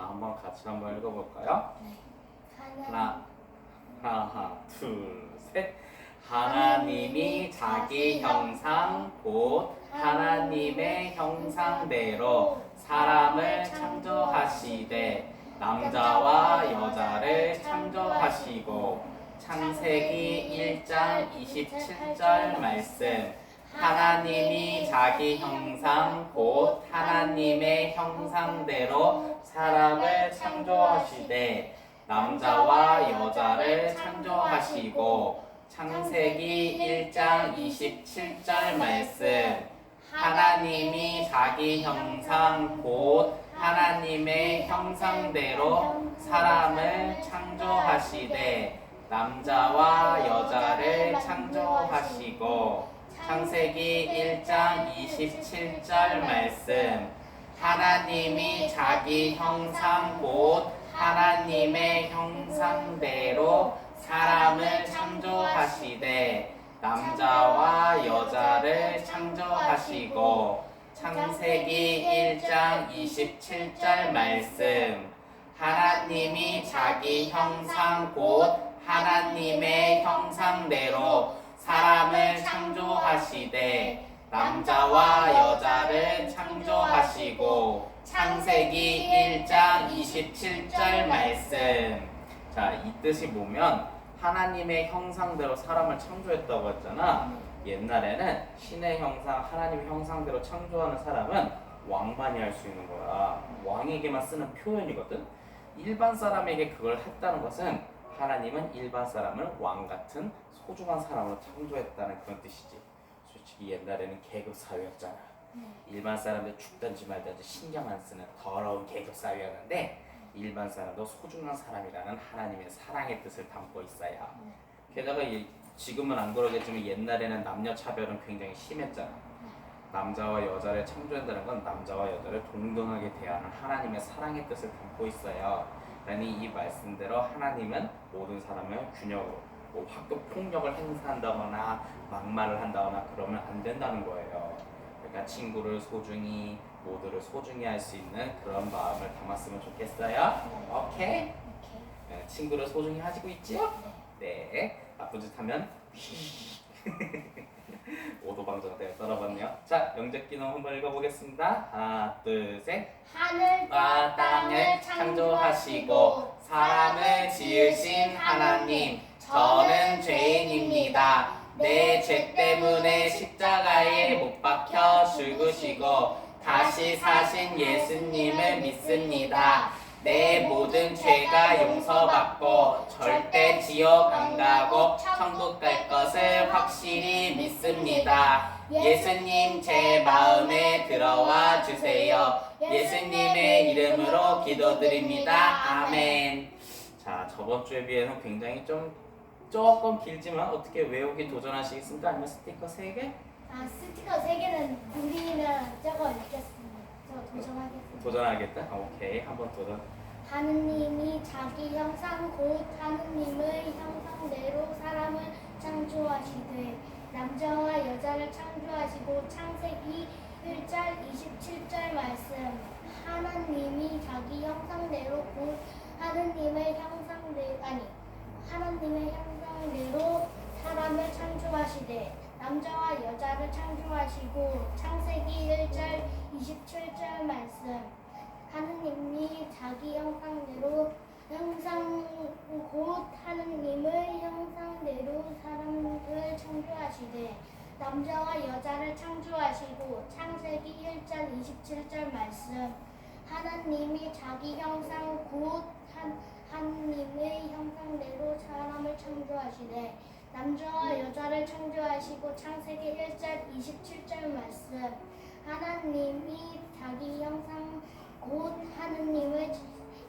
한번 같이 한번 읽어볼까요? 하나, 둘, 셋. 하나님이 자기 형상 곧 하나님의 형상대로 사람을 창조하시되 남자와 여자를 창조하시고 창세기 1장 27절 말씀. 하나님이 자기 형상 곧 하나님의 형상대로 사람을 창조하시되 남자와 여자를 창조하시고 창세기 1장 27절 말씀. 하나님이 자기 형상 곧 하나님의 형상대로 사람을 창조하시되 남자와 여자를 창조하시고 창세기 1장 27절 말씀. 하나님이 자기 형상 곧 하나님의 형상대로 사람을 창조하시되 남자와 여자를 창조하시고 창세기 1장 27절 말씀. 하나님이 자기 형상 곧 하나님의 형상대로 사람을 창조하시되 남자와 여자를 창조하시고 창세기 1장 27절 말씀. 자, 이 뜻이 보면 하나님의 형상대로 사람을 창조했다고 했잖아. 옛날에는 신의 형상, 하나님의 형상대로 창조하는 사람은 왕만이 할 수 있는 거야. 왕에게만 쓰는 표현이거든. 일반 사람에게 그걸 했다는 것은 하나님은 일반 사람을 왕 같은 소중한 사람으로 창조했다는 그런 뜻이지. 솔직히 옛날에는 계급 사회였잖아. 일반 사람들 죽든지 말든지 신경 안 쓰는 더러운 계급 사회였는데 일반 사람도 소중한 사람이라는 하나님의 사랑의 뜻을 담고 있어요. 게다가 지금은 안 그러겠지만 옛날에는 남녀 차별은 굉장히 심했잖아. 남자와 여자를 창조한다는 건 남자와 여자를 동등하게 대하는 하나님의 사랑의 뜻을 담고 있어요. 그러니 이 말씀대로 하나님은 모든 사람을 균형으로 학교 폭력을 행사한다거나 막말을 한다거나 그러면 안 된다는 거예요. 그러니까 친구를 소중히 모두를 소중히 할 수 있는 그런 마음을 담았으면 좋겠어요. 오케이? 네, 친구를 소중히 하시고 있지요? 네. 나쁜 짓 하면 오도방정대가 떨어봤네요. 자, 영적 기능 한번 읽어보겠습니다. 하나, 둘, 셋. 하늘과 땅을 창조하시고 사람을 지으신 하나님, 저는 죄인입니다. 내 죄 때문에 십자가에 못 박혀 죽으시고 다시 사신 예수님을 믿습니다. 내 모든 죄가 용서받고 절대 지옥 안 가고 천국 갈 것을 확실히 믿습니다. 예수님 제 마음에 들어와 주세요. 예수님의 이름으로 기도드립니다. 아멘. 자, 저번 주에 비해서 굉장히 조금 길지만 어떻게 외우기 도전하시겠습니까? 아니면 스티커 3개? 스티커 3개는 우리는 저거 읽겠습니다. 저 도전하겠습니다. 도전하겠다? 오케이, 한번 도전. 하느님이 자기 형상 곧 하느님의 형상대로 사람을 창조하시되 남자와 여자를 창조하시고 창세기 1장 27절 말씀. 하나님이 자기 형상대로 곧 하느님의 형상대로 사람을 창조하시되 남자와 여자를 창조하시고 창세기 1장 27절 말씀. 하느님이 자기 형상대로 곧 하느님의 형상대로 사람을 창조하시되 남자와 여자를 창조하시고 창세기 1장 27절 말씀. 하나님이 자기 형상 곧 하느님의 형상대로 사람을 창조하시되 남자와 여자를 창조하시고 창세기 1장 27절 말씀. 하나님이 자기 형상 곧 하느님의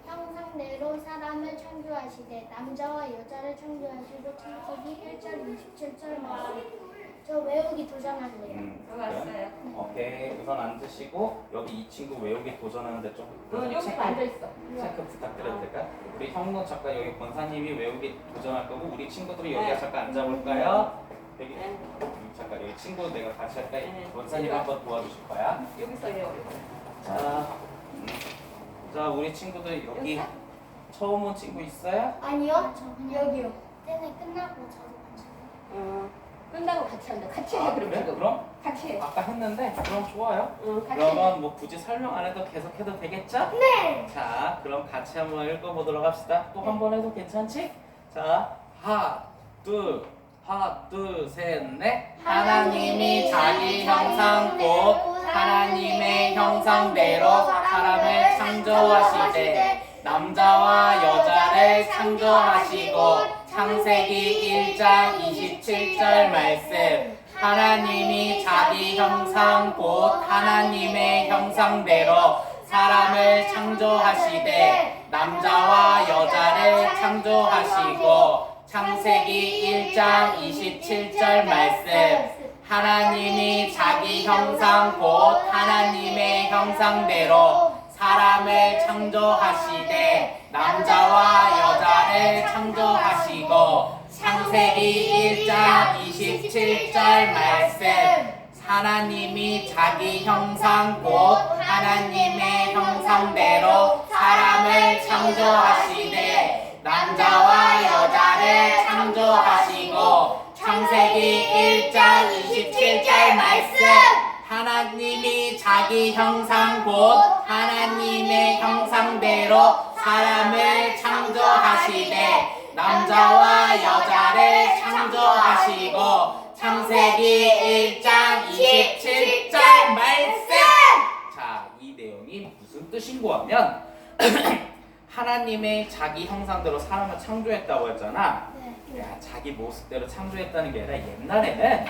형상대로 사람을 창조하시되 남자와 여자를 창조하시고 창세기 1장 27절 말씀. 저 외우기 도전할래요. 왔어요. 오케이, 우선 앉으시고 여기 이 친구 외우기 도전하는데 좀 여기 앉아있어. 체크 부탁드려도 될까? 우리 형도 잠깐 여기 권사님이 외우기 도전할 거고 우리 친구들이 여기가 잠깐 앉아볼까요? 여기 잠깐 여기 친구 내가 같이 할까? 권사님 한번 도와주실 거야. 여기서 해요. 자, 자, 우리 친구들 여기 처음 온 친구 있어요? 아니요. 여기요. 쟤네 끝나고 저도 같이. 끝나고 같이 한다. 같이 해 아, 그럼 그래? 지금. 그럼 같이 해. 아까 했는데 그럼 좋아요. 같이 해. 그러면 뭐 굳이 설명 안 해도 계속해도 되겠죠? 네. 자, 그럼 같이 한번 읽어보도록 합시다. 또 한 번 해도 괜찮지? 자, 하나, 둘, 셋, 넷. 하나님이 자기 형상 곧 하나님의 형상대로 사람을 창조하시되 남자와 여자를 창조하시고 창세기 1장 27절 말씀. 하나님이 자기 형상 곧 하나님의 형상대로 사람을 창조하시되 남자와 여자를 창조하시고 창세기 1장 27절 말씀. 하나님이 자기 형상 곧 하나님의 형상대로 사람을 창조하시되 남자와 여자를 창조하시고 창세기 1장 27절 말씀. 하나님이 자기 형상 곧 하나님의 형상대로 사람을 창조하시되 남자와 여자를 창조하시고 창세기 1장 27절 말씀. 하나님이 자기 형상 곧 하나님의 형상대로 사람을 창조하시되 남자와 여자를 창조하시고 창세기 1장 27절 말씀. 자, 이 내용이 무슨 뜻인고 하면 하나님의 자기 형상대로 사람을 창조했다고 했잖아. 네. 야, 자기 모습대로 창조했다는 게 아니라 옛날에는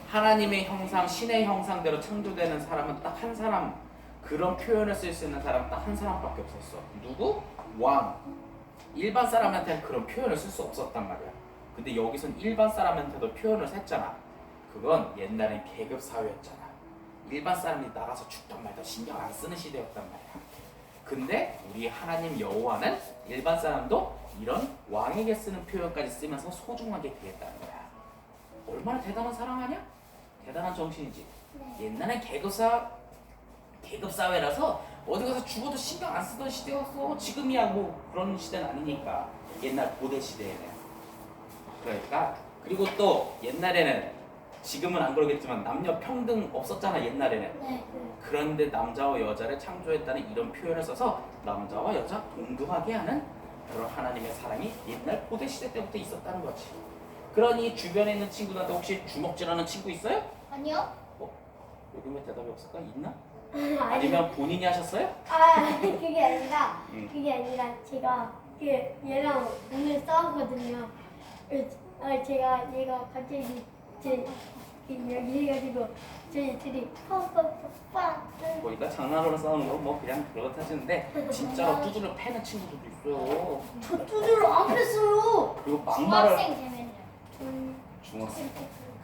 하나님의 형상, 신의 형상대로 창조되는 사람은 딱 한 사람, 그런 표현을 쓸 수 있는 사람 딱 한 사람밖에 없었어. 누구? 왕. 일반 사람한테는 그런 표현을 쓸 수 없었단 말이야. 근데 여기선 일반 사람한테도 표현을 했잖아. 그건 옛날엔 계급 사회였잖아. 일반 사람이 나가서 죽던 말도 신경 안 쓰는 시대였단 말이야. 근데 우리 하나님 여호와는 일반 사람도 이런 왕에게 쓰는 표현까지 쓰면서 소중하게 대했다는 거야. 얼마나 대단한 사랑 아니야? 대단한 정신이지. 옛날엔 계급 사회라서 어디 가서 죽어도 신경 안 쓰던 시대였어. 지금이야 뭐 그런 시대는 아니니까. 옛날 고대 시대에는. 그러니까 그리고 또 옛날에는 지금은 안 그러겠지만 남녀 평등 없었잖아 옛날에는. 네. 그런데 남자와 여자를 창조했다는 이런 표현을 써서 남자와 여자 동등하게 하는 그런 하나님의 사랑이 옛날 고대 시대 때부터 있었다는 거지. 그러니 주변에 있는 친구들한테 혹시 주먹질하는 친구 있어요? 아니요. 여기 왜 대답이 없을까? 있나? 아니면 본인이 하셨어요? 그게 아니라 제가 얘랑 오늘 싸웠거든요. 제가 얘가 갑자기 여기 해가지고 저희 둘이 팍팍팍. 보니까 장난으로 싸우는 건 뭐 그냥 그렇다 하시는데 진짜로 두드려 패는 친구들도 있어요. 저 두드러 안 뺐어요. 그리고 막말을 중학생 되면요. 중학생.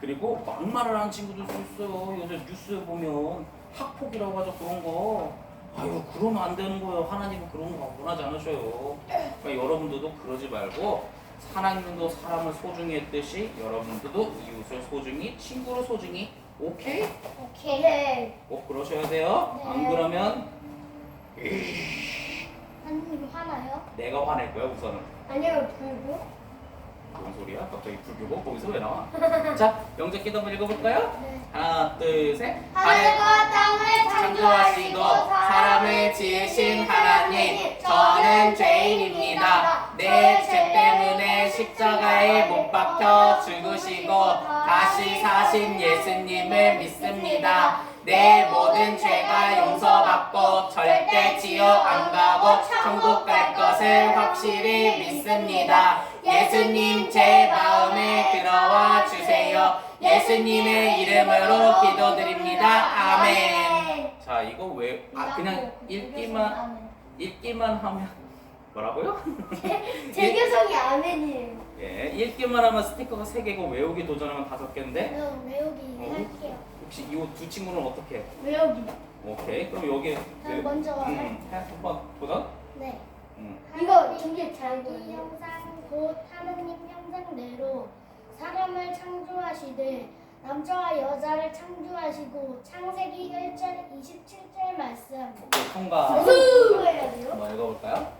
그리고 막말을 하는 친구들도 있어요. 요새 뉴스에 보면 학폭이라고 하죠 그런 거. 아유 그러면 안 되는 거예요. 하나님은 그런 거 원하지 않으셔요. 그러니까 여러분들도 그러지 말고 하나님도 사람을 소중히 했듯이 여러분들도 이웃을 소중히, 친구를 소중히. 오케이? 오케이. 꼭 그러셔야 돼요. 네. 안 그러면 하나님 화나요? 내가 화낼 거야 우선은. 아니요, 불고. 뭔 소리야? 갑자기 불교고 거기서 왜 나와? 자, 영적 기도 한번 읽어볼까요? 네. 하나, 둘, 셋. 하늘과 땅을 창조하시고 사람을 지으신 하나님, 저는 죄인입니다. 내 죄 때문에 십자가에 못 박혀 죽으시고 다시 사신 예수님을 믿습니다. 내 모든 죄가 용서받고 절대 지옥 안 가고 천국 갈 것을 확실히 믿습니다. 예수님 제 마음에 들어와 주세요. 예수님의 이름으로 기도드립니다. 아멘. 자, 이거 왜 그냥 읽기만 하면 뭐라고요? 제 교성이 아멘이에요. 예, 읽기만 하면 스티커가 3개고 외우기 도전하면 5개인데 그럼 외우기 할게요. 혹시 이 두 친구는 어떻게 해? 외우기. 오케이, 그럼 여기 그럼 먼저 한번 도전? 네. 이거 되게 잘 자기 형상 곧 하느님 형상대로 사람을 창조하시되 남자와 여자를 창조하시고 창세기 1절 27절 말씀. 오케이, 통과. 해야 돼요? 한번 읽어볼까요?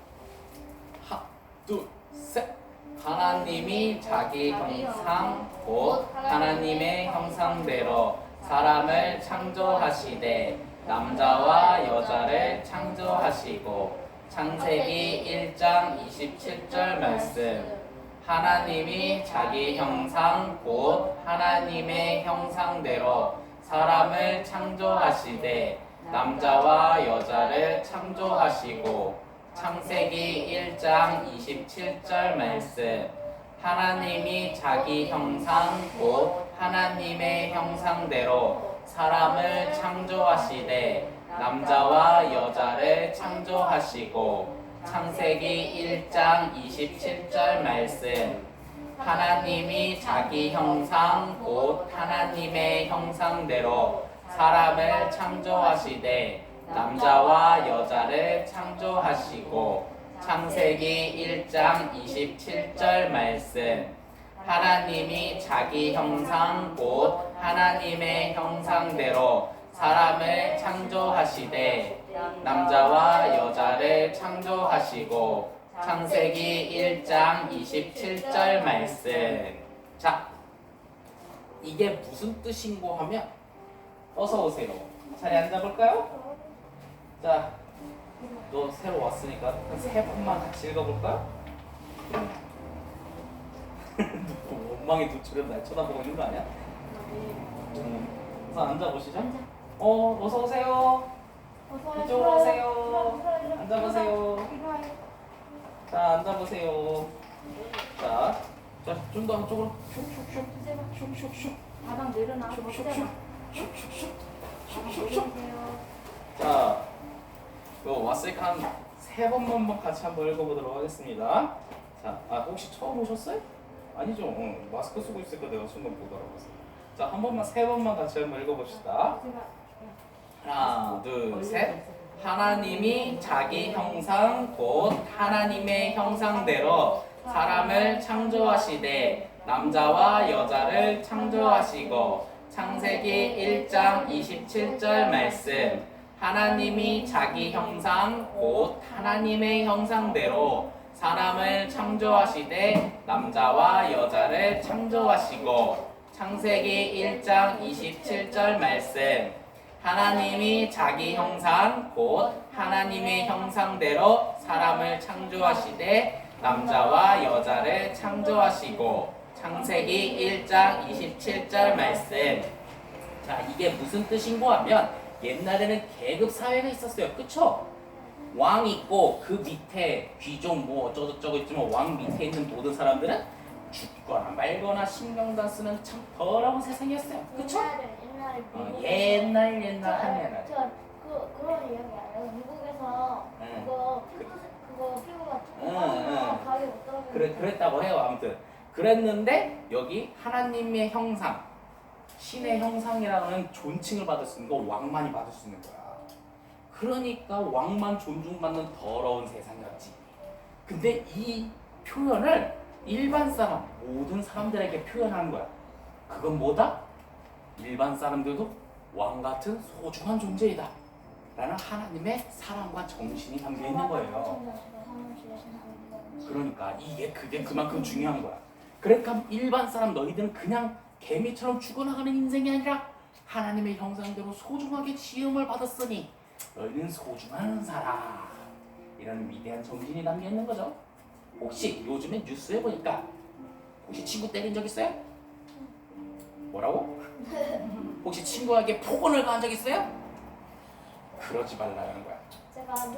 하나, 둘, 셋. 하나님이 자기 형상 곧 하나님의 형상대로 사람을 창조하시되 남자와 여자를 창조하시고 창세기 1장 27절 말씀. 하나님이 자기 형상 곧 하나님의 형상대로 사람을 창조하시되 남자와 여자를 창조하시고 창세기 1장 27절 말씀. 하나님이 자기 형상 곧 하나님의 형상대로 사람을 창조하시되 남자와 여자를 창조하시고 창세기 1장 27절 말씀. 하나님이 자기 형상 곧 하나님의 형상대로 사람을 창조하시되 남자와 여자를 창조하시고 창세기 1장 27절 말씀. 하나님이 자기 형상 곧 하나님의 형상대로 사람을 창조하시되 남자와 여자를 창조하시고 창세기 1장 27절 말씀. 자, 이게 무슨 뜻인고 하면 어서 오세요. 자리 앉아볼까요? 자, 너 새로 왔으니까 한 3번만 같이 읽어볼까요? 원망의 눈초리로 날 쳐다보고 있는 거 아니야? 우선 앉아보시죠. 어서 오세요. 이쪽으로 오세요. 앉아보세요. 자, 앉아보세요. 자, 좀 더 안쪽으로 슉슉슉. 가방 내려놔. 슉슉슉. 자, 왔으니까 한 3번만 같이 한번 읽어보도록 하겠습니다. 자, 혹시 처음 오셨어요? 아니죠. 마스크 쓰고 있으니까 내가 순간 못 알아봤어. 자, 한 번만 3번만 같이 한번 읽어봅시다. 하나, 둘, 셋. 하나님이 자기 형상 곧 하나님의 형상대로 사람을 창조하시되 남자와 여자를 창조하시고 창세기 1장 27절 말씀. 하나님이 자기 형상 곧 하나님의 형상대로 사람을 창조하시되 남자와 여자를 창조하시고 창세기 1장 27절 말씀. 하나님이 자기 형상 곧 하나님의 형상대로 사람을 창조하시되 남자와 여자를 창조하시고 창세기 1장 27절 말씀. 자, 이게 무슨 뜻인고 하면 옛날에는 계급 사회가 있었어요. 그쵸? 왕 있고 그 밑에 귀족 뭐 어쩌고저쩌고 있지만 왕 밑에 있는 모든 사람들은 죽거나 말거나 신경도 안 쓰는 참 더러운 세상이었어요. 그쵸? 옛날에 옛날 하면은 그런 이야기 알아요? 미국에서 응. 그거 피부가 응. 조금 가게 못 떨어지는 그랬다고 해요. 아무튼 그랬는데 여기 하나님의 형상, 신의 형상이라는 존칭을 받을 수 있는 거 왕만이 받을 수 있는 거야. 그러니까 왕만 존중받는 더러운 세상이었지. 근데 이 표현을 일반 사람, 모든 사람들에게 표현하는 거야. 그건 뭐다? 일반 사람들도 왕 같은 소중한 존재이다 라는 하나님의 사랑과 정신이 담겨 있는 거예요. 그러니까 그게 그만큼 중요한 거야. 그러니까 일반 사람 너희들은 그냥 개미처럼 죽어나가는 인생이 아니라 하나님의 형상대로 소중하게 지음을 받았으니 너희는 소중한 사람, 이런 위대한 정신이 담겨 있는 거죠. 혹시 요즘에 뉴스에 보니까 혹시 친구 때린 적 있어요? 뭐라고? 혹시 친구에게 폭언을 가한 적 있어요? 그러지 말라는 거야.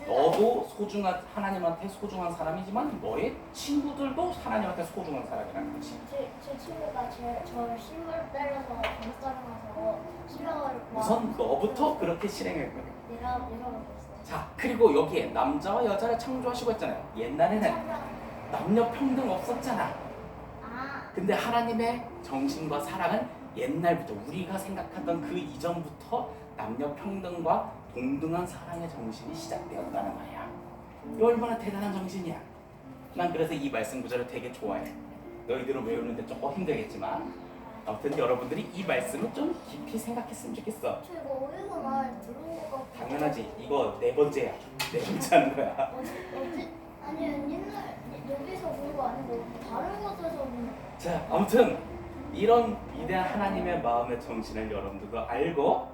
너도 소중한, 하나님한테 소중한 사람이지만 너의 친구들도 하나님한테 소중한 사람이라는 거지. 제 친구가 저를 실물 때려서 감싸면서 실명을 우선 너부터 그렇게 실행할 거야. 내려버렸어요. 자, 그리고 여기에 남자와 여자를 창조하시고 했잖아요. 옛날에는 남녀 평등 없었잖아. 근데 하나님의 정신과 사랑은 옛날부터 우리가 생각하던 그 이전부터 남녀 평등과 동등한 사랑의 정신이 시작되었다는 말이야. 이 얼마나 대단한 정신이야. 난 그래서 이 말씀 구절을 되게 좋아해. 너희들은 외우는데 조금 힘들겠지만 아무튼 여러분들이 이 말씀을 좀 깊이 생각했으면 좋겠어. 저 이거 어디서 말 들은 것 같아. 당연하지. 이거 네 번째야. 네 번째 하는 거야. 아니 옛날 여기서 본 거 아니고 다른 곳에서 본 거. 자, 아무튼 이런 위대한 하나님의 마음의 정신을 여러분들도 알고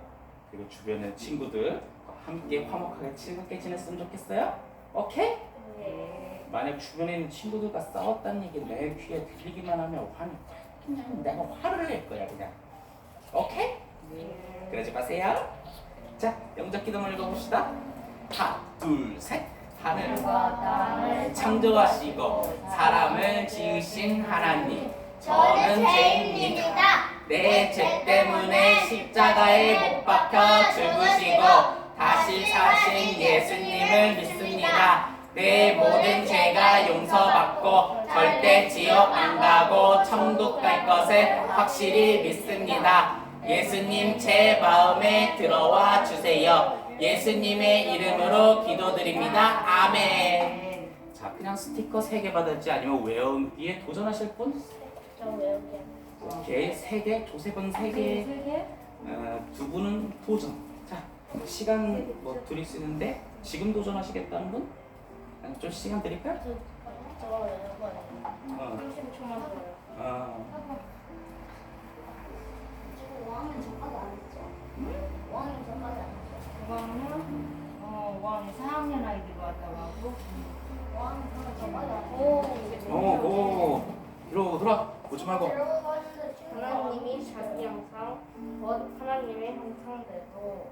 그리고 주변의 친구들 함께 화목하게 즐겁게 지냈으면 좋겠어요? 오케이? 네. 만약 주변에 있는 친구들과 싸웠다는 얘기 내 귀에 들리기만 하면 그냥 내가 화를 낼 거야 그냥. 오케이? 그러지 마세요. 자, 영적 기도문 읽어봅시다. 하나, 둘, 셋. 하늘과 땅을 창조하시고 사람을 지으신 하나님, 저는 죄인입니다. 내 죄 때문에 십자가에 못 박혀 죽으시고 다시 사신 예수님을 믿습니다. 내 모든 죄가 용서받고 절대 지옥 안 가고 천국 갈 것을 확실히 믿습니다. 예수님 제 마음에 들어와 주세요. 예수님의 이름으로 기도드립니다. 아멘. 자, 그냥 스티커 3개 받을지 아니면 외우기에 도전하실 분? 저 외울게. 오케이, 3개, 두세 분 3개, 두 분은 도전. 자, 시간 뭐 드릴 수 있는데 지금 도전하시겠다는 분? 아니, 좀 시간 드릴까? 저거 외워봐요. 30초만 더요. 지금 5학년 전까지 안 했죠? 5학년 전까지 안 했죠? 그거는 5학년 4학년 아이들이 왔다고 하고 5학년 전까지 안 했죠? 오, 이리로 돌아. 오지 말고. 하나님이 자기 형상, 곧 하나님의 형상대로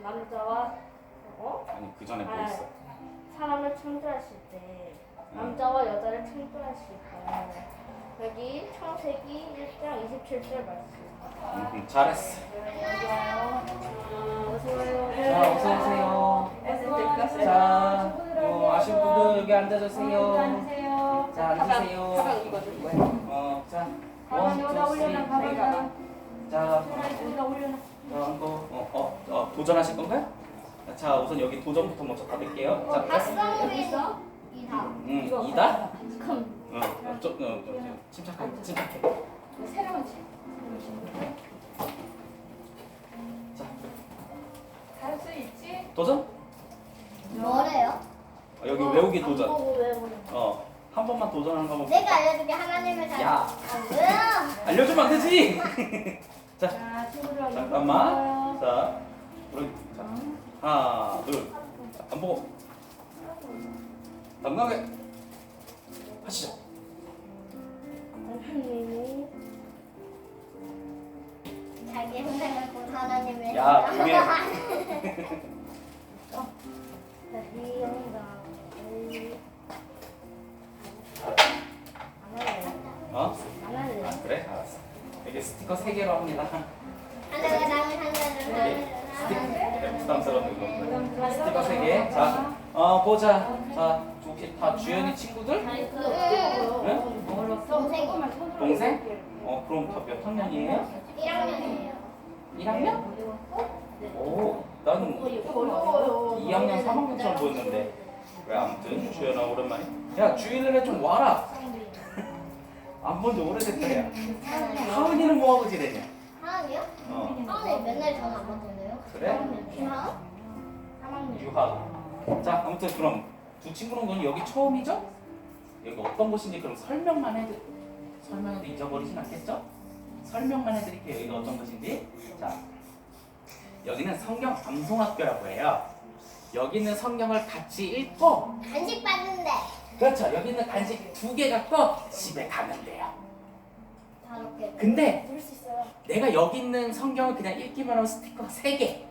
남자와 아니, 그 전에 뭐 있어? 사람을 창조하실 때 남자와 여자를 창조하시고 여기 창세기 1장 27절 말씀. 잘했어. 어서와요. 자, 어서 오세요. 자, 아신 분들 여기 앉아주세요. 앉으세요. 자, 앉으세요. 가방 이거 줄 거예요. 자, 가방 여기다 올려놔. 가방 자, 여기다 올려놔. 자, 도전하실 건가요? 자, 우선 여기 도전부터 먼저 받을게요. 자, 박성빈 이다. 이다? 그럼 침착해. 새로운 책. 자, 할 수 있지? 도전? 뭐래요? 여기 외우기 도전. 보고 외우는 한 번만 도전하는 거 내가 알려줄게 하나님을 잘. 야. 뭐야? 알려주면 안 되지. 자, 자, 친구들 잠깐만. 자, 우리 자, 하나, 둘. 자, 안 보고 당당하게 하시죠. 하나님이 자기 형상을 본 하나님을. 야, 조용해. 자기 형상 안 할래요. 그래? 알았어. 여기 스티커 3개로 합니다. 스티커 부담스러운 거. 스티커 3개. 자, 보자. 자, 혹시 다 주연이 친구들? 응? 동생? 그럼 다 몇 학년이에요? 1학년이에요. 1학년? 오, 난 2학년, 3학년처럼 보였는데. 왜 아무튼 주연아 오랜만에. 야, 주일날에 좀 와라. 안 본 지 오래됐다 야. 하은이는 뭐하고 지내냐? 하은이요? 하은이 맨날 전화 안 받던데요? 그래? 김하은? 3학년. 유학. 자, 아무튼 그럼 두 친구는 그럼 여기 처음이죠? 여기 어떤 곳인지 그럼 설명해도 잊어버리진 않겠죠? 설명만 해드릴게요. 여기가 어떤 곳인지. 자, 여기는 성경 암송학교라고 해요. 여기 있는 성경을 같이 읽고, 간식 받는데. 그렇죠. 여기 있는 간식 2개 갖고 집에 가면 돼요. 5개. 근데 들을 수 있어요. 내가 여기 있는 성경을 그냥 읽기만 하면 스티커 3개.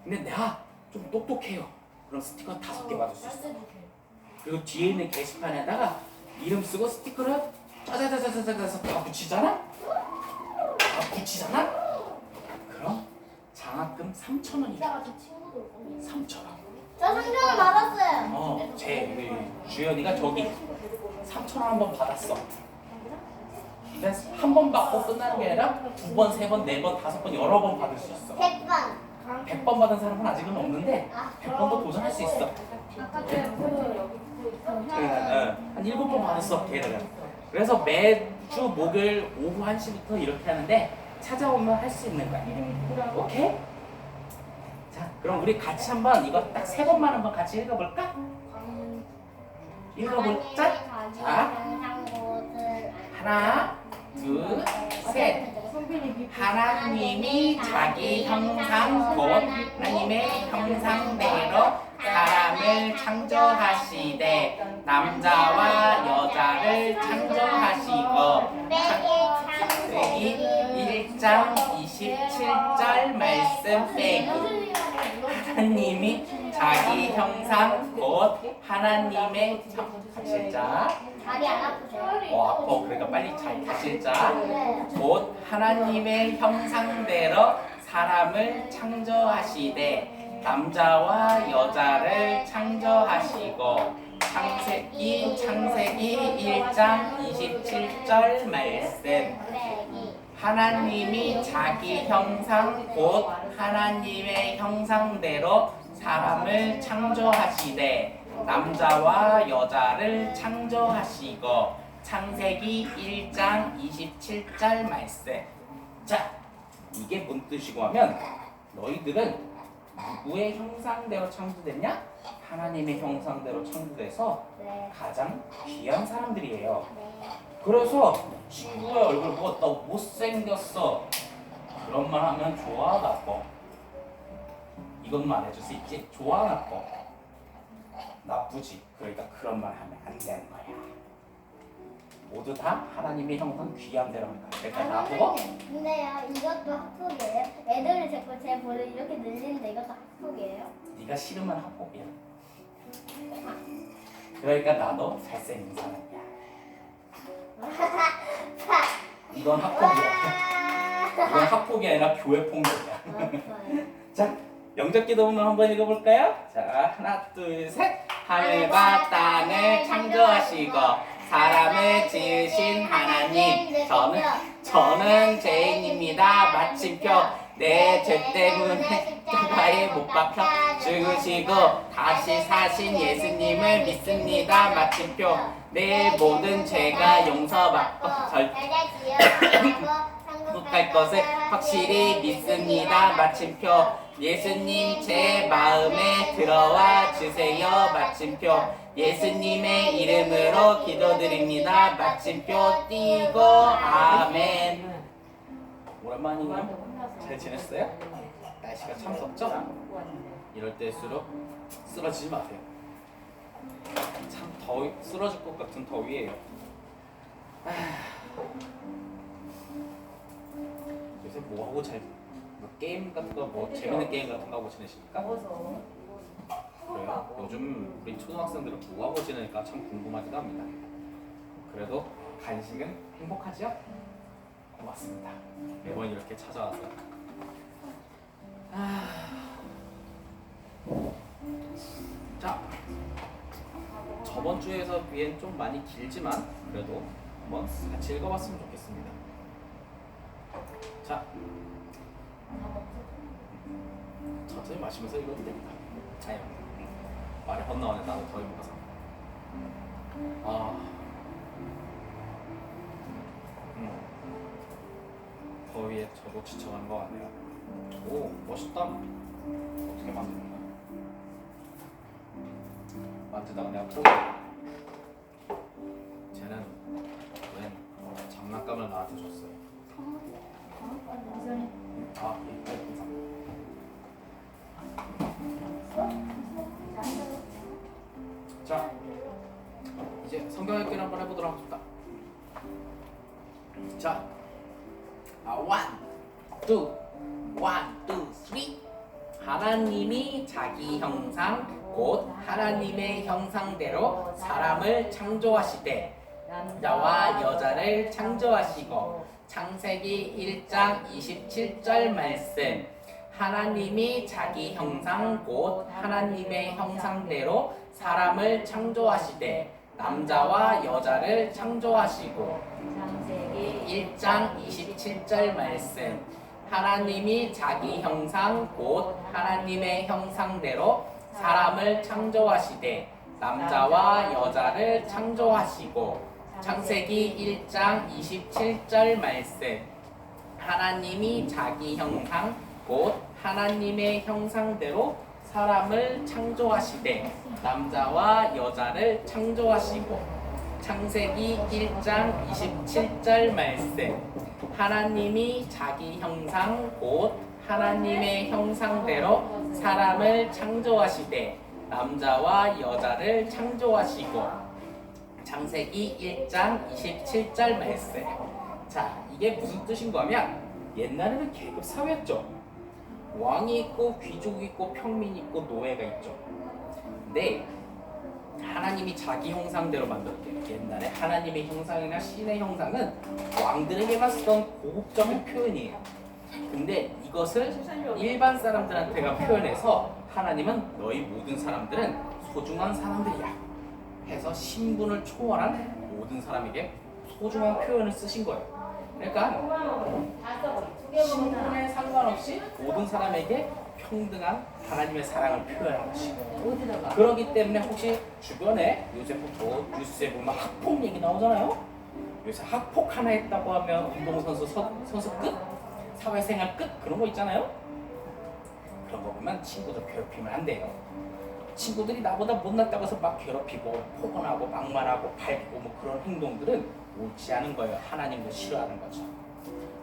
근데 내가 좀 똑똑해요. 그럼 스티커 5개 받을 수 있어. 그리고 뒤에 있는 게시판에다가 이름 쓰고 스티커를 짜자자자자자자서 다 붙이잖아? 그럼 장학금 3,000원이야. 이따가 저 친구도 올 겁니다. 3,000원. 저 성경을 받았어요. 제 주연이가 저기 3,000원 한 번 받았어. 그래서 한 번 받고 끝나는 게 아니라 2번, 3번, 4번, 5번 여러 번 받을 수 있어. 100번. 100번 받은 사람은 아직은 없는데 아, 100번도 도전할 수 있어. 아까 전에 여기 한 7번 받았어 걔는. 그래서 매 주 목요일 오후 1시부터 이렇게 하는데 찾아오면 할 수 있는 거야. 이름이 누구라고? 오케이? 자, 그럼 우리 같이 한번 이거 딱 3번만 한번 같이 읽어볼까? 읽어보자. 자, 하나, 둘, 셋. 성빈이 하나님이 자기 형상 곧 하나님의 형상대로 사람을 창조하시되 남자와 여자를 창조하시고 창세기 1장 27절 말씀 빼기 하나님이 자기 형상 곧 하나님의 같이 읽자. 다리 안 아프세요? 아파. 그러니까 빨리 잘 다시 읽자. 곧 하나님의 형상대로 사람을 창조하시되 남자와 여자를 창조하시고 창세기 1장 27절 말씀 하나님이 자기 형상 곧 하나님의 형상대로 사람을 창조하시되 남자와 여자를 창조하시고 창세기 1장 27절 말씀. 자, 이게 뭔 뜻이고 하면 너희들은 누구의 형상대로 창조됐냐? 하나님의 형상대로 창조돼서 네. 가장 귀한 사람들이에요. 그래서 친구의 얼굴 보고 너 못생겼어 그런 말 하면 좋아 나빠? 이건 말해줄 수 있지? 좋아 나빠? 나쁘지. 그러니까 그런 말 하면 안 되는 거야. 모두 다 하나님의 형상 귀한 대로 한다. 그러니까 나보고 근데요, 이것도 학폭이에요? 애들이 자꾸 제 볼을 이렇게 늘리는데 이것도 학폭이에요? 네가 싫으면 학폭이야. 그러니까 나도 잘생긴 사람이야. 이건 학폭이야. 이건 학폭이 아니라 교회 폭력이야. 자, 영적 기도문을 한번 읽어볼까요? 자, 하나, 둘, 셋. 하늘과 땅을 창조하시고 사람을 지으신 하나님, 저는 죄인입니다. 마침표 내 죄 때문에 십자가에 못 박혀 죽으시고 다시 사신 예수님을 믿습니다. 마침표 내 모든 죄가 용서받고 행복할 것을 확실히 믿습니다. 마침표 예수님 제 마음에 들어와 주세요. 마침표 예수님의 이름으로 기도드립니다. 마침표 띄고 아멘. 오랜만이네요. 잘 지냈어요? 날씨가 참 덥죠? 이럴 때일수록 쓰러지지 마세요. 참 쓰러질 것 같은 더위예요. 요새 뭐 하고 뭐 게임 같은 거, 뭐 재밌는 게임 같은 거 하고 지내십니까? 그래요? 요즘 우리 초등학생들은 뭐 하고 지내니까 참 궁금하기도 합니다. 그래도 간식은 행복하죠? 고맙습니다. 매번 이렇게 찾아와서. 자, 저번 주에서 비엔 좀 많이 길지만 그래도 한번 같이 읽어봤으면 좋겠습니다. 자, 천천히 마시면서 읽어도 됩니다. 아유, 말이 헛나오네. 나도 더위 먹어서. 더위에 저도 지쳐가는 것 같네요. 오, 멋있다. 어떻게 만드는 거야? 만지다가 내가 포기. 쟤는 웬 장난감을 나한테 줬어요. 아, 이 감사합니다. 자, 이제 성경 읽기를 한번 해보도록 하겠습니다. 자, one, two, three. 하나님이 자기 형상 곧 하나님의 형상대로 사람을 창조하시되 남자와 여자를 창조하시고 창세기 1장 27절 말씀 하나님이 자기 형상 곧 하나님의 형상대로 사람을 창조하시되 남자와 여자를 창조하시고 창세기 1장 27절 말씀 하나님이 자기 형상 곧 하나님의 형상대로 사람을 창조하시되 남자와 여자를 창조하시고 창세기 1장 27절 말씀. 하나님이 자기 형상 곧 하나님의 형상대로 사람을 창조하시되 남자와 여자를 창조하시고. 창세기 1장 27절 말씀. 하나님이 자기 형상 곧 하나님의 형상대로 사람을 창조하시되 남자와 여자를 창조하시고. 창세기 1장 27절 말씀. 자, 이게 무슨 뜻인 거면 옛날에는 계급 사회였죠. 왕이 있고 귀족이 있고 평민이 있고 노예가 있죠. 근데 하나님이 자기 형상대로 만들었대요. 옛날에 하나님의 형상이나 신의 형상은 왕들에게만 쓰던 고급적인 표현이에요. 근데 이것을 일반 사람들한테가 표현해서 하나님은 너희 모든 사람들은 소중한 사람들이야 해서 신분을 초월한 모든 사람에게 소중한 표현을 쓰신 거예요. 그러니까 신분에 상관없이 모든 사람에게 평등한 하나님의 사랑을 표현하는 것이고. 그렇기 때문에 혹시 주변에 요새부터 뉴스에 보면 학폭 얘기 나오잖아요. 요새 학폭 하나 했다고 하면 운동선수 선수 끝? 사회생활 끝? 그런 거 있잖아요. 그런 거 보면 친구들 괴롭히면 안 돼요. 친구들이 나보다 못났다고 해서 막 괴롭히고 폭언하고 막말하고 밟고 뭐 그런 행동들은 옳지 않은 거예요. 하나님도 싫어하는 거죠.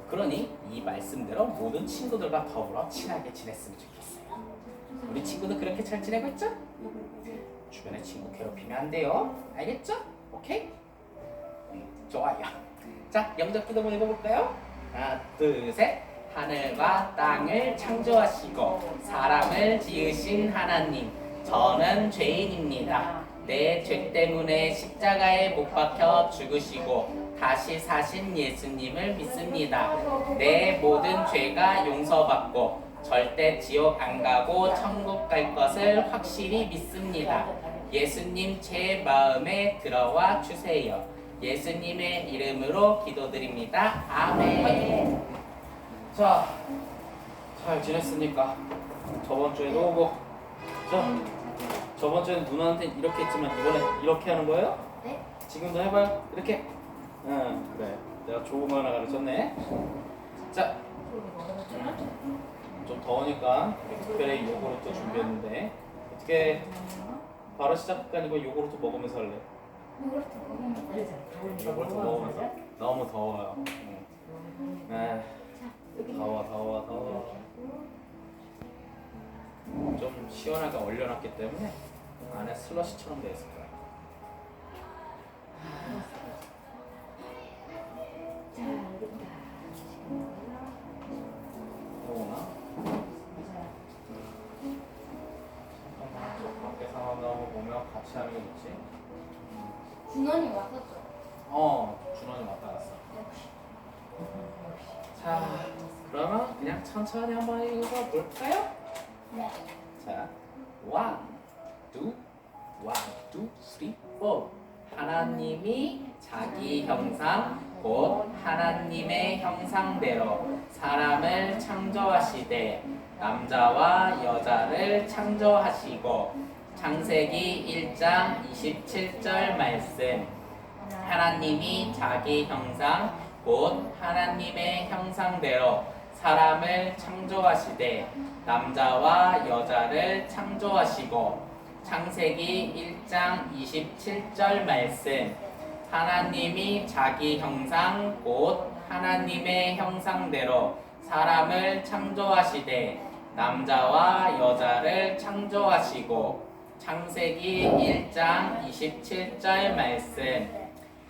그러니 이 말씀대로 모든 친구들과 더불어 친하게 지냈으면 좋겠어요. 우리 친구도 그렇게 잘 지내고 있죠? 주변에 친구 괴롭히면 안 돼요. 알겠죠? 오케이? 좋아요. 자, 영접 기도 한번 읽어볼까요? 하나, 둘, 셋. 하늘과 땅을 창조하시고 사람을 지으신 하나님, 저는 죄인입니다. 내 죄 때문에 십자가에 못 박혀 죽으시고 다시 사신 예수님을 믿습니다. 내 모든 죄가 용서받고 절대 지옥 안 가고 천국 갈 것을 확실히 믿습니다. 예수님 제 마음에 들어와 주세요. 예수님의 이름으로 기도드립니다. 아멘. 자, 잘 지냈습니까? 저번 주에도 오고. 저번 주에는 누나한테 이렇게 했지만 이번에 이렇게 하는 거예요? 네? 지금도 해봐요. 이렇게. 응, 그래. 내가 좋은 거 하나 가르쳤네. 자, 좀 더우니까 특별히 요구르트 준비했는데 어떻게 바로 시작할까 아니면 요구르트 먹으면서 할래? 요구르트 먹으면서. 너무 더워요. 응. 더워. 좀 시원하게 얼려놨기 때문에 안에 슬러시처럼 되어 있을 거야. 더우나? 잠깐만, 저 밖에 상황 나오고 보면 같이 하는 게 있지. 준원이 왔었죠? 준원이 왔다 갔어. 자, 그러면 그냥 천천히 한번 읽어볼까요? 네. 자, 1, 2, 3, 4. 하나님이 자기 형상 곧 하나님의 형상대로 사람을 창조하시되 남자와 여자를 창조하시고. 창세기 1장 27절 말씀. 하나님이 자기 형상 곧 하나님의 형상대로 사람을 창조하시되 남자와 여자를 창조하시고. 창세기 1장 27절 말씀. 하나님이 자기 형상 곧 하나님의 형상대로 사람을 창조하시되 남자와 여자를 창조하시고. 창세기 1장 27절 말씀.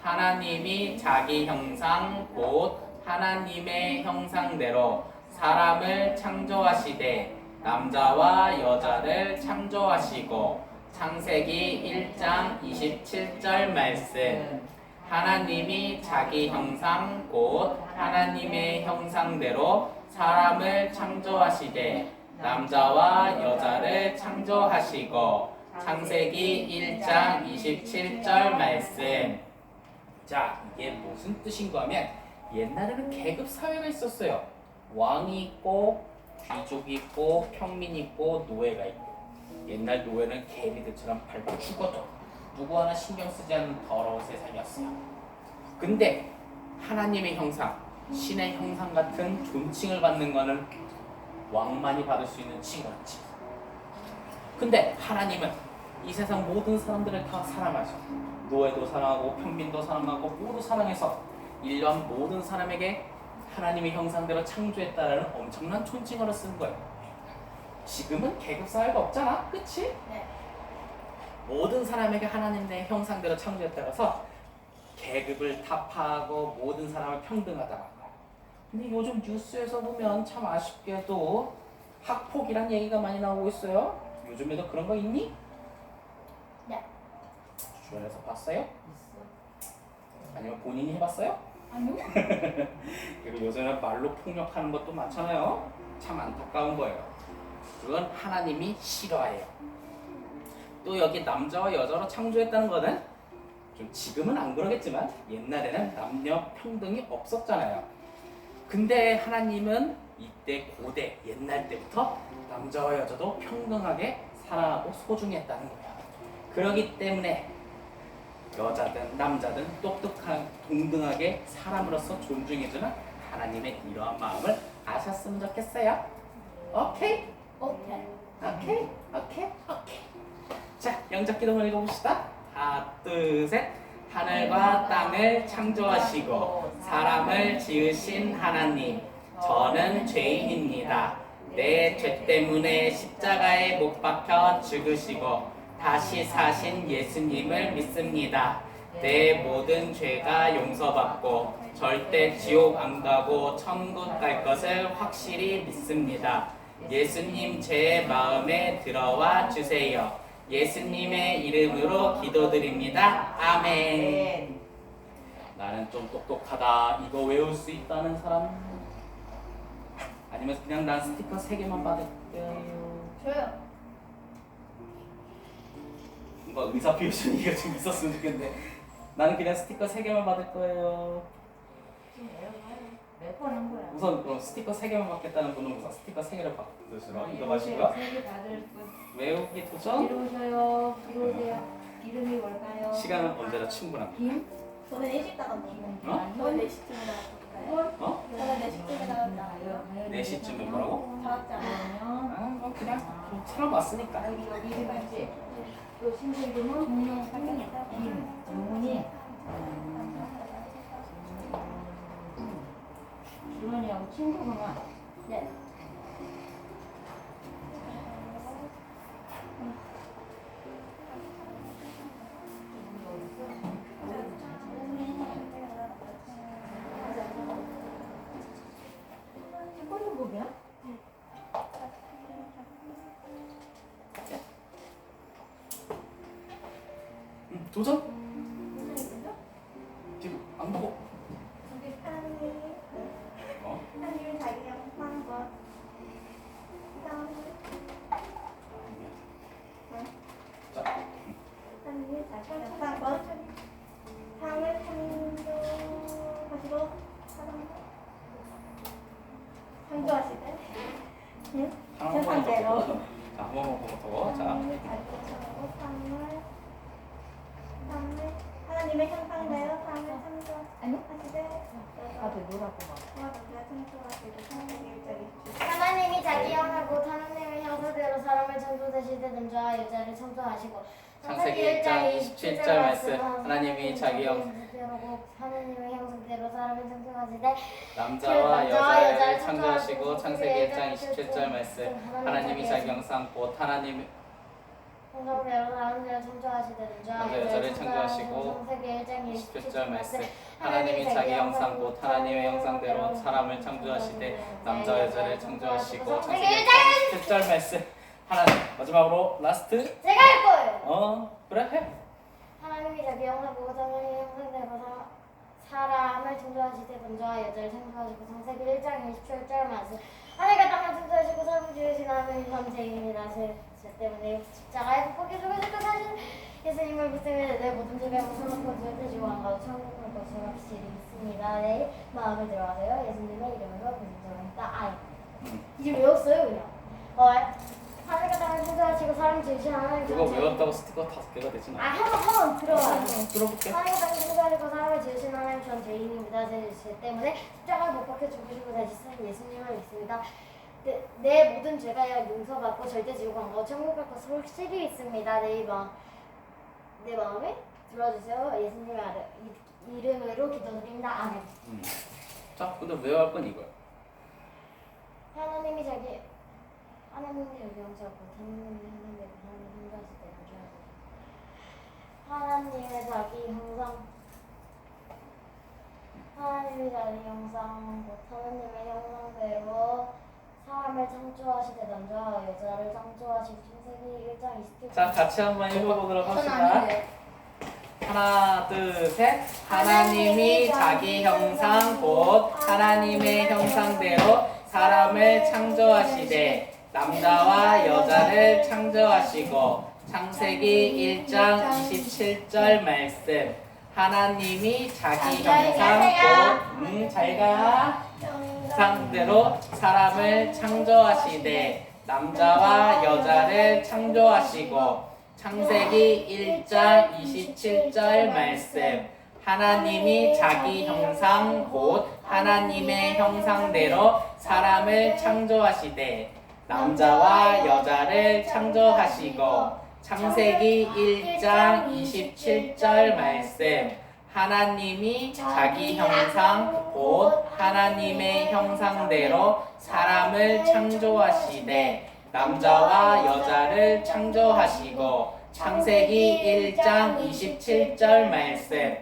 하나님이 자기 형상 곧 하나님의 형상대로 사람을 창조하시되 남자와 여자를 창조하시고. 창세기 1장 27절 말씀. 하나님이 자기 형상 곧 하나님의 형상대로 사람을 창조하시되 남자와 여자를 창조하시고. 창세기 1장 27절 말씀. 자, 이게 무슨 뜻인가 하면 옛날에는 계급 사회가 있었어요. 왕이 있고 귀족이 있고 평민이 있고 노예가 있고. 옛날 노예는 개미들처럼 밟아 죽어도 누구 하나 신경 쓰지 않는 더러운 세상이었어요. 근데 하나님의 형상, 신의 형상 같은 존칭을 받는 거는 왕만이 받을 수 있는 칭호였지. 근데 하나님은 이 세상 모든 사람들을 다 사랑하죠. 노예도 사랑하고 평민도 사랑하고 모두 사랑해서 인류한 모든 사람에게 하나님의 형상대로 창조했다라는 엄청난 존칭어를 쓴 거예요. 지금은 계급 사회가 없잖아, 그치? 네. 모든 사람에게 하나님의 형상대로 창조했다라서 계급을 타파하고 모든 사람을 평등하다고 한 거야. 근데 요즘 뉴스에서 보면 참 아쉽게도 학폭이란 얘기가 많이 나오고 있어요. 요즘에도 그런 거 있니? 네. 주변에서 봤어요? 아니면 본인이 해봤어요? 아니요. 그리고 요즘에 말로 폭력하는 것도 많잖아요. 참 안타까운 거예요. 그건 하나님이 싫어해요. 또 여기 남자와 여자로 창조했다는 거는 좀 지금은 안 그러겠지만 옛날에는 남녀 평등이 없었잖아요. 근데 하나님은 이때 고대 옛날 때부터 남자와 여자도 평등하게 사랑하고 소중했다는 거예요. 그렇기 때문에 여자든 남자든 똑똑한 동등하게 사람으로서 존중해주는 하나님의 이러한 마음을 아셨으면 좋겠어요. 오케이? 오케이. 오케이? 오케이? 오케이. 자, 영적 기도문 읽어봅시다. 하나, 둘, 셋. 하늘과 땅을 창조하시고 사람을 지으신 하나님, 저는 죄인입니다. 내 죄 때문에 십자가에 못 박혀 죽으시고 다시 사신 예수님을 믿습니다. 내 모든 죄가 용서받고 절대 지옥 안 가고 천국 갈 것을 확실히 믿습니다. 예수님 제 마음에 들어와 주세요. 예수님의 이름으로 기도드립니다. 아멘. 나는 좀 똑똑하다. 이거 외울 수 있다는 사람? 아니면 그냥 난 스티커 3개만 받을게요. 저요. 뭔가 의사 표현이가 좀 있었으면 좋겠는데 나는 그냥 스티커 3개만 받을 거예요. 몇 번 한 거야? 우선 그럼 스티커 3개만 받겠다는 분은 우선 스티커 3개를 받으시러 이거 마시고요. 3개 받을 분. 외우기 도전. 이리 오셔요. 이리 오세요. 이름이 뭘까요? 시간은 언제나 충분합니다. 김? 저는 일찍 나갑니다. 어? 저는 4시쯤에 나갈까요? 어? 저는 4시쯤에 나갈까요? 4시쯤에 뭐라고? 다 왔지 않아요? 그러면 아, 뭐 그냥 좀 사람 왔으니까. 여기 이름 있지? 또 친구 이름은 김. 정훈이. 주원이하고 친구구나. 네. 이거는 뭐야? 도전? 지금 안 보고. 우리 하나님이 어? 하나님이 자기 영광과 자, 하나님이 자기 영광과 삶을 창조하시고 창조하시되 세상대로 자, 한 번만 보고 자. 하나님이 자기 영광과 삶을 하나님의 형상대로 삶을 창조하시되 다들 놀았고 막. 하나님이 자기 형하고 하나님의 형상대로 사람을 창조하시되 남자와 여자를 창조하시고 창세기 1장 27절 말씀. 하나님이 자기 하나님의 형상대로 사람을 창조하시되 남자와 여자를 창조하시고 창세기 1장 27절 말씀. 하나님이 자기 형상 곧 하나님 형상대로 사람을 창조하시되 남자 여자를 창조하시고 창세기 1장 27절 말씀. 하나님이 자기 형상 곧 하나님의 형상대로 사람을 창조하시되 남자 여자를 창조하시고 창세기 1장 27절 말씀. 하나님 마지막으로 라스트. 제가 할 거예요. 그래 해. 하나님이 자기 형상보고 하나님의 형상대로 사람을 창조하시되 남자와 여자를 창조하시고 창세기 1장 27절 말씀. 하나님과 땅을 창조하시고 사람을 지으신 하나님의 선생입니다. 제 때문에 십자가에 못 박혀 죽으시고 사신 예수님을 믿습니다. 내 모든 죄가 무서워서 절대 지고 안 가도 천국 갈 것을 확실히 믿습니다. 내 마음에 들어가세요. 예수님의 이름으로 부르짖어옵니다. 아이. 이제 외웠어요 그냥. 하늘과 땅을 하나님을 창조하시고 사람을 지으신 하나님 그거 전 외웠다고 스티커 5개가 되진 아 않아. 한번 들어와요. 들어볼게. 하나님을 창조하시고 사람을 지으신 하나님 전 죄인입니다. 제 때문에 십자가에 못 박혀 죽으시고 다시 산 예수님을 믿습니다. 내 모든 죄가 용서받고 절대 지옥 안 가고 천국 갈 것을 확실히 믿습니다. 내 마음에 들어주세요. 예수님의 이름으로 기도드립니다. 아멘. 자, 근데 외워야 할 건 이거야. 하나님이 영접하고 하나님의 자기 형상 하나님의 자기 형상 곧 하나님의 형상대로 사람을 창조하시되 남자와 여자를 창조하시고 창세기 1장 27절. 자, 같이 한번 읽어보도록 전 합시다. 아닌데. 하나, 둘, 셋. 하나님이 자기 형상 곧 하나님의 형상대로 사람을 창조하시되 남자와 여자를 창조하시고 창세기 1장 27절 말씀. 하나님이 자기 형상 곧 잘가 상대로 사람을 창조하시되 남자와 여자를 창조하시고 창세기 1장 27절 말씀. 하나님이 자기 형상 곧 하나님의 형상대로 사람을 창조하시되 남자와 여자를 창조하시고 창세기 1장 27절 말씀. 하나님이 자기 형상 곧 하나님의 형상대로 사람을 창조하시되 남자와 여자를 창조하시고 창세기 1장 27절 말씀.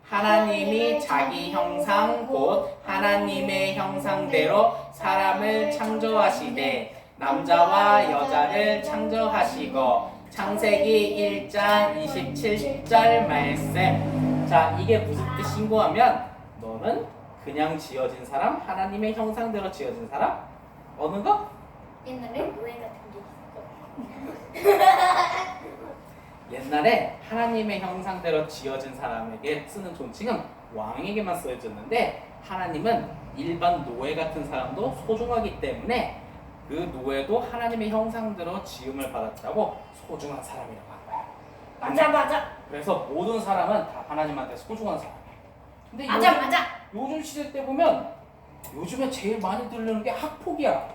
하나님이 자기 형상 곧 하나님의 형상대로 사람을 창조하시되 남자와 여자를 창조하시고 창세기 1장 27절 말씀. 자, 이게 무슨 뜻인고 하면 너는 그냥 지어진 사람, 하나님의 형상대로 지어진 사람, 어느 거? 옛날에 노예 같은 게 있었어. 옛날에 하나님의 형상대로 지어진 사람에게 쓰는 존칭은 왕에게만 쓰여졌는데 하나님은 일반 노예 같은 사람도 소중하기 때문에 그 노예도 하나님의 형상대로 지음을 받았다고 소중한 사람이라고 한 거야. 맞아. 그래서 모든 사람은 다 하나님한테 소중한 사람이야. 근데 맞아. 요즘 시대 때 보면 요즘에 제일 많이 들리는 게 학폭이야.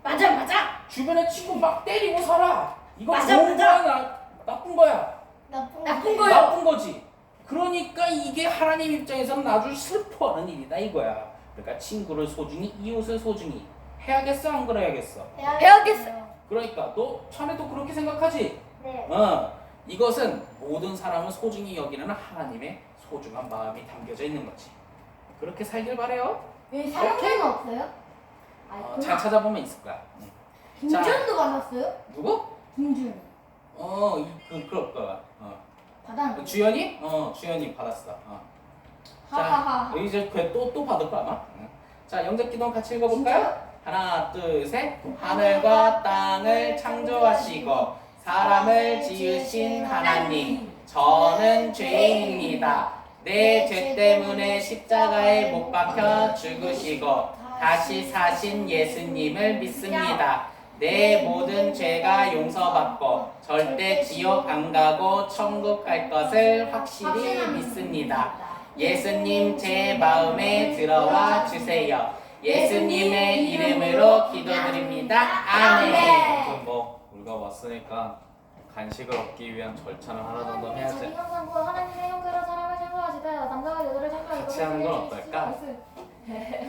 맞아. 주변에 친구 막 때리고 살아. 이거 맞아, 좋은 맞아. 거야, 나쁜 거야? 나쁜 거요. 나쁜 거지. 그러니까 이게 하나님 입장에서는 아주 슬퍼하는 일이다 이거야. 그러니까 친구를 소중히, 이웃을 소중히 해야겠어, 안 그래야겠어? 해야겠어. 그러니까 너 자네도 그렇게 생각하지? 네. 이것은 모든 사람을 소중히 여기는 하나님의 소중한 마음이 담겨져 있는 거지. 그렇게 살길 바래요. 왜 사랑은 없어요? 잘 찾아보면 있을 거야. 김준도 받았어요? 누구? 김준. 그럴 거야. 받았는데. 주연이? 주연이 받았어. 자, 하하하. 여기 이제 또 받을 거 아마. 자, 영적 기도 같이 읽어볼까요? 하나, 둘, 셋. 하늘과 땅을 창조하시고 사람을 지으신 하나님, 저는 죄인입니다. 내 죄 때문에 십자가에 못 박혀 죽으시고 다시 사신 예수님을 믿습니다. 내 모든 죄가 용서받고 절대 지옥 안 가고 천국 갈 것을 확실히 믿습니다. 예수님 제 마음에 들어와 주세요. 예수님의 이름으로 기도드립니다. 아멘. 우리가 왔으니까 간식을 얻기 위한 절차는 하나 정도 해야지. 자기 형상과 하나님의 형상으로 사람을 창조하시되 남자와 여자를 창조하시고 같이 하는 건 어떨까?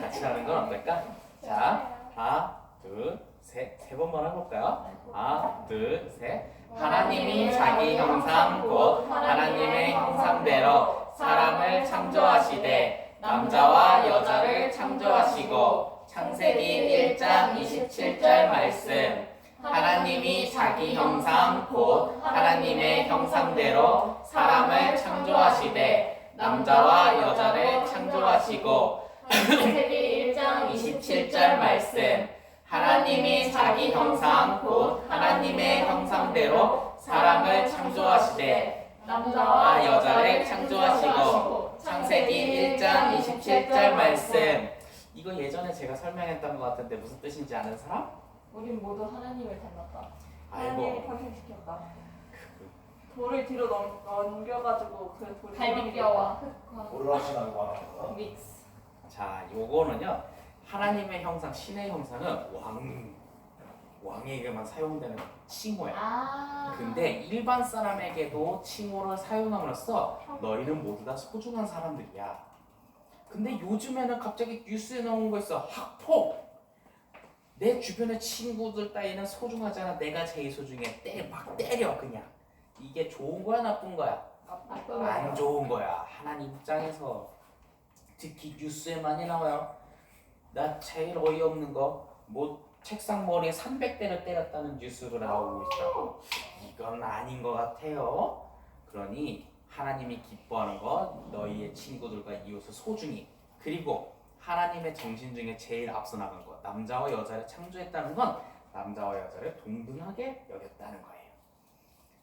같이 하는 건 어떨까? 자, 하나, 둘, 셋. 세 번만 해볼까요? 하나, 둘, 셋. 하나님이 자기 형상 곧 하나님의 형상대로 사람을 창조하시되 남자와 여자를 창조하시고 창세기 1장 27절 말씀. 하나님이 자기 형상 곧 하나님의 형상대로 사람을 창조하시되 남자와 여자를 창조하시고 창세기 1장 27절 말씀. 하나님이 자기 형상 곧 하나님의 형상대로 사람을 창조하시되 남자와 여자를 창조하시고 창세기 1장 27절 말씀. 이거 예전에 제가 설명했던 것 같은데 무슨 뜻인지 아는 사람? 우린 모두 하나님을 닮았다. 하나님이 아이고. 탄생시켰다. 돌을 뒤로 넘겨가지고 그 돌이 갈비뼈와 흙과 뭐를 하시라고 말하는 거야? 믹스. 자, 요거는요. 하나님의 형상, 신의 형상은 왕에게만 사용되는 칭호야. 아. 근데 일반 사람에게도 칭호를 사용함으로써 너희는 모두 다 소중한 사람들이야. 근데 요즘에는 갑자기 뉴스에 나온 거 있어. 학폭. 내 주변의 친구들 따위는 소중하지 않아. 내가 제일 소중해. 막 때려 그냥. 이게 좋은 거야 나쁜 거야? 안 좋은 거야. 하나님 입장에서. 특히 뉴스에 많이 나와요. 나 제일 어이없는 거 뭐 책상 머리에 300대를 때렸다는 뉴스가 나오고 있다고. 이건 아닌 것 같아요. 그러니 하나님이 기뻐하는 건 너희의 친구들과 이웃을 소중히, 그리고 하나님의 정신 중에 제일 앞서 나간 것, 남자와 여자를 창조했다는 건 남자와 여자를 동등하게 여겼다는 거예요.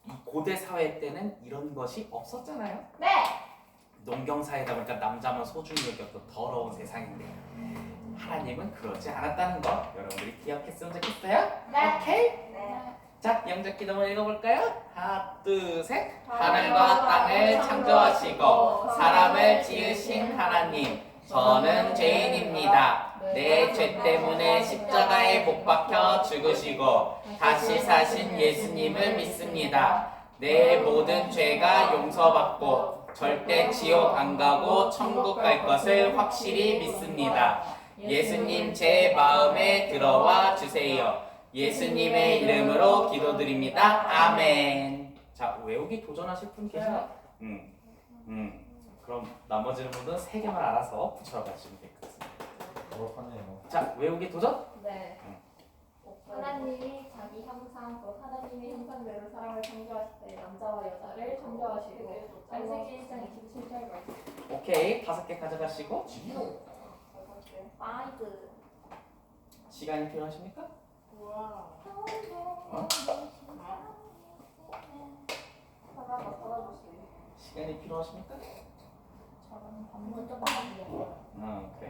이 고대 사회 때는 이런 것이 없었잖아요. 네. 농경 사회다 보니까 남자만 소중히 여겼던 더러운 세상인데 하나님은 그러지 않았다는 거 여러분들이 기억했으면 좋겠어요. 네. 오케이? 네. 자, 영적 기도를 읽어볼까요? 하나, 둘, 셋. 하늘과 땅을 창조하시고 사람을 지으신 하나님, 저는 죄인입니다. 내 죄 때문에 십자가에 못 박혀 죽으시고 다시 사신 예수님을 믿습니다. 내 모든 죄가 용서받고 절대 지옥 안 가고 천국 갈 것을 확실히 믿습니다. 예수님 제 마음에 들어와 주세요. 예수님의 이름으로 기도드립니다. 아멘. 자, 외우기 도전하실 분 계시나요? 그럼 나머지 분은 3개만 알아서 붙여가시면 되겠습니다. 그렇하네요. 자, 외우기 도전? 네. 하나님이 자기 형상 또 하나님의 형상대로 사람을 창조하실 때 남자와 여자를 창조하시고 창세기 1장 27절 말씀. 오케이, 5개 가져가시고 파이브. 시간이 필요하십니까? 하나가 받아주세요. 시간이 필요하십니까? 아무것도 말이야. 그래.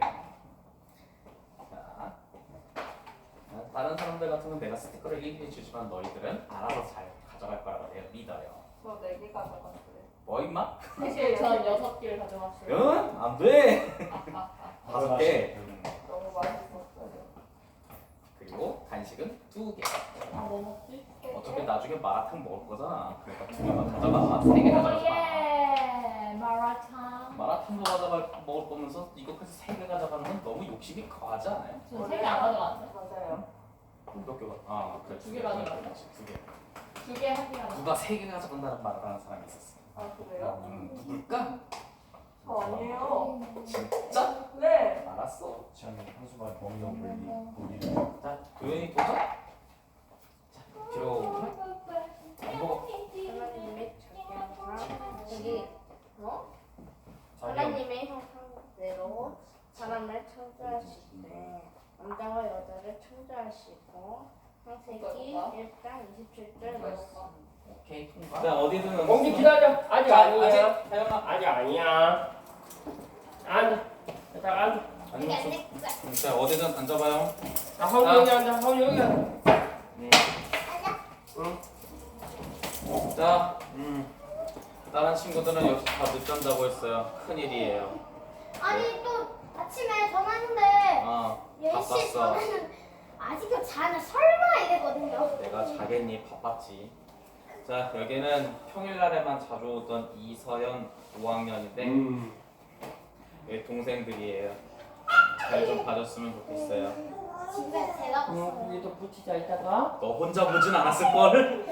자, 다른 사람들 같으면 내가 스티커를 일일이 주지만 너희들은 알아서 잘 가져갈 거라고 내가 믿어요. 저 4개 가져갔어요. 뭐 임마? 사실 전 6개를 가져왔어요. 응? 안 돼. 5개. 너무 맛있었어요. 그리고 간식은 2개. 아, 뭐 먹지? 어차피 나중에 마라탕 먹을 거잖아. 그러니까 2개만 가져가. 3개 가져가지 마. 예. 마라탕. 마라탕도 먹을 거면서 이거까지 3개 가져가는 건 너무 욕심이 과하지 않아요? 전 3개 안 가져왔는데. 맞아요. 몇 개가? 아, 그래. 두개 가져갔어. 2개. 2개 한 개가 누가 3개 가져간다는 말을 하는 사람이 있었어. 아 그래요? 누굴까? 저 아니에요. 진짜? 네. 알았어. 지금 한수만 범위형 분리. 자, 도현이 도전. 자, 뒤로. 안 보고. 하나님의 자기 형상 여기 자기 하나님의 형상대로 사람을 창조하실 때 남자와 여자를 창조하시고 창세기 1장 27절 말씀. 오케이, 통과. 자, 어디든 공기 기다려. 아직 자, 아니야. 아직 사연아. 아직 아니야. 앉아. 자, 앉아. 아니면 자, 어디든 앉아봐요. 자, 황영이 앉아. 황영이 앉아. 자, 다른 친구들은 역시 다 늦잠자고 있어요. 큰일이에요. 아니 또 아침에 전화했는데 아, 10시 바빴어. 전화는 아직도 자는 설마 이랬거든요. 내가 자겠니? 바빴지. 자, 여기는 평일날에만 자주 오던 이서연 5학년인데 여기 동생들이에요. 잘 좀 봐줬으면 좋겠어요. 집에 제가 봤어요. 우리도 붙이자 이따가. 너 혼자 보진 않았을걸?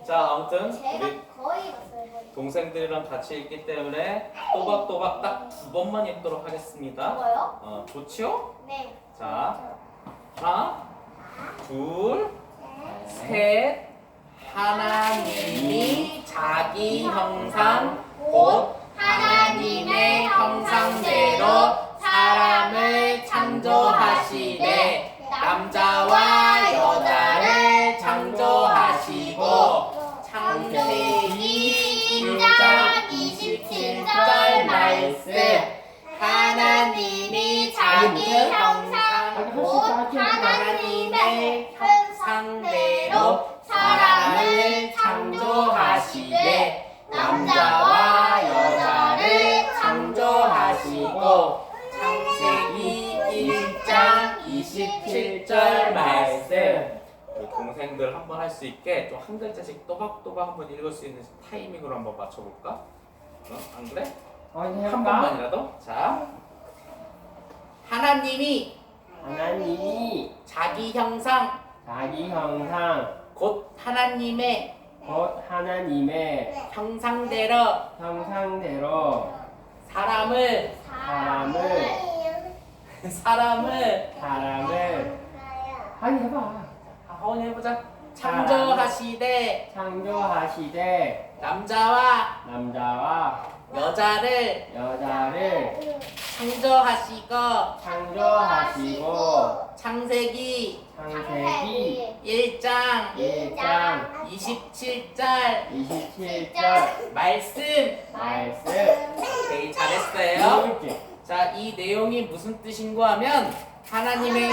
자, 아무튼 제가 우리 거의 봤어요. 거의. 동생들이랑 같이 있기 때문에 또박또박 딱 2번만 읽도록 하겠습니다. 뭐요? 좋지요? 네. 자, 하나, 둘, 셋. 하나님이 자기 형상 곧 하나님의 형상대로 사람을 창조하시되 남자와 여자를 창조하시고 창세기 1장 27절 말씀 하나님이 자기 형상 곧 하나님의 형상대로 사람 너희들 한번 할 수 있게 좀 한 글자씩 또박또박 한번 읽을 수 있는 타이밍으로 한번 맞춰볼까? 안 그래? 한번 한 해볼까? 번만이라도. 자, 하나님이 하나님이 자기 형상 자기 형상 곧 하나님의 곧 하나님의 형상대로 형상대로 사람을 사람을 나야. 아니 해봐. 하원이 해보자. 창조하시되 창조하시되 남자와 여자를 창조하시고 창세기 1장 27절 말씀. 오케이, 잘했어요. 자, 이 내용이 무슨 뜻인고 하면 하나님의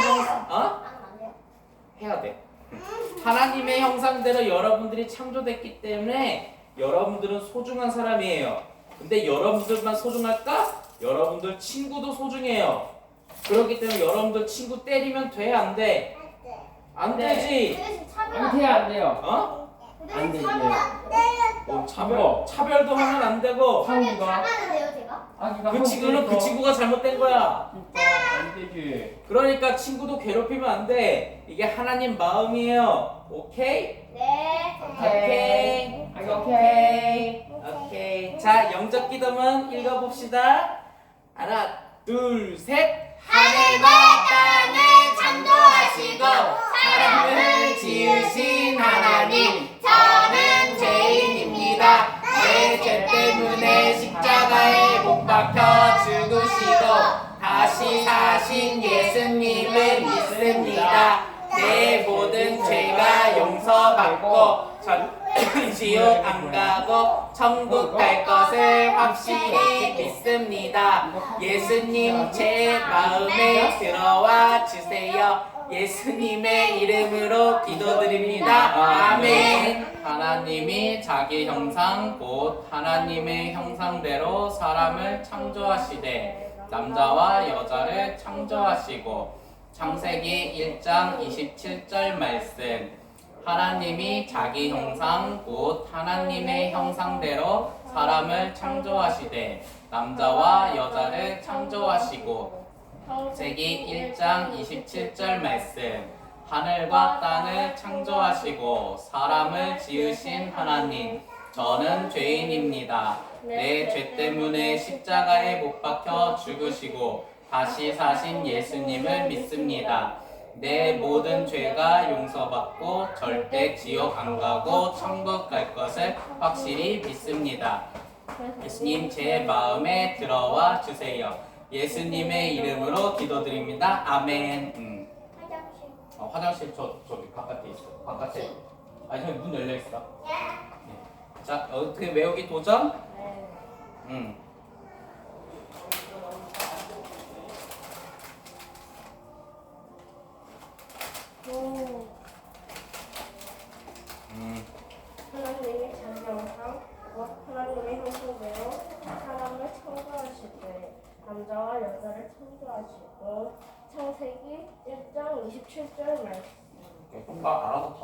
해야 돼. 하나님의 형상대로 여러분들이 창조됐기 때문에 여러분들은 소중한 사람이에요. 근데 여러분들만 소중할까? 여러분들 친구도 소중해요. 그렇기 때문에 여러분들 친구 때리면 돼? 안 돼? 안 되지? 그 대신 차별 안 돼요, 안 돼요. 어? 안 되지. 차별도 하면 안 되고. 차별 당하는데요, 제가? 그 친구는 그 친구가 잘못된 거야. 안 되지. 그러니까 친구도 괴롭히면 안 돼. 이게 하나님 마음이에요. 오케이? 네. 오케이. 오케이. 오케이. 자, 영적 기도문 읽어봅시다. 하나, 둘, 셋. 하늘과 땅을 창조하시고 사람을 지으신 하나님, 저는 죄인입니다. 내 죄 때문에 십자가에 못 박혀 죽으시고 다시 사신 예수님을 믿습니다. 내 모든 죄가 용서받고 지옥 안 가고 천국 갈 것을 확실히 믿습니다. 예수님 제 마음에 들어와 주세요. 예수님의 이름으로 기도드립니다. 아멘. 하나님이 자기 형상 곧 하나님의 형상대로 사람을 창조하시되 남자와 여자를 창조하시고 창세기 1장 27절 말씀. 하나님이 자기 형상 곧 하나님의 형상대로 사람을 창조하시되 남자와 여자를 창조하시고 창세기 1장 27절 말씀. 하늘과 땅을 창조하시고 사람을 지으신 하나님, 저는 죄인입니다. 내 죄 때문에 십자가에 못 박혀 죽으시고 다시 사신 예수님을 믿습니다. 내 모든 죄가 용서받고 절대 지옥 안 가고 천국 갈 것을 확실히 믿습니다. 예수님 제 마음에 들어와 주세요. 예수님의 이름으로 기도드립니다. 아멘. 화장실 저기 바깥에 있어. 바깥에. 아니 저기 문 열려 있어. 네. 자, 어떻게 외우기 도전? 네. 하나님의 자기 형상, 하나님의 형상대로 사람을 창조하시되 남자와 여자를 창조하시고 창세기 1장 27절 말씀. 알아서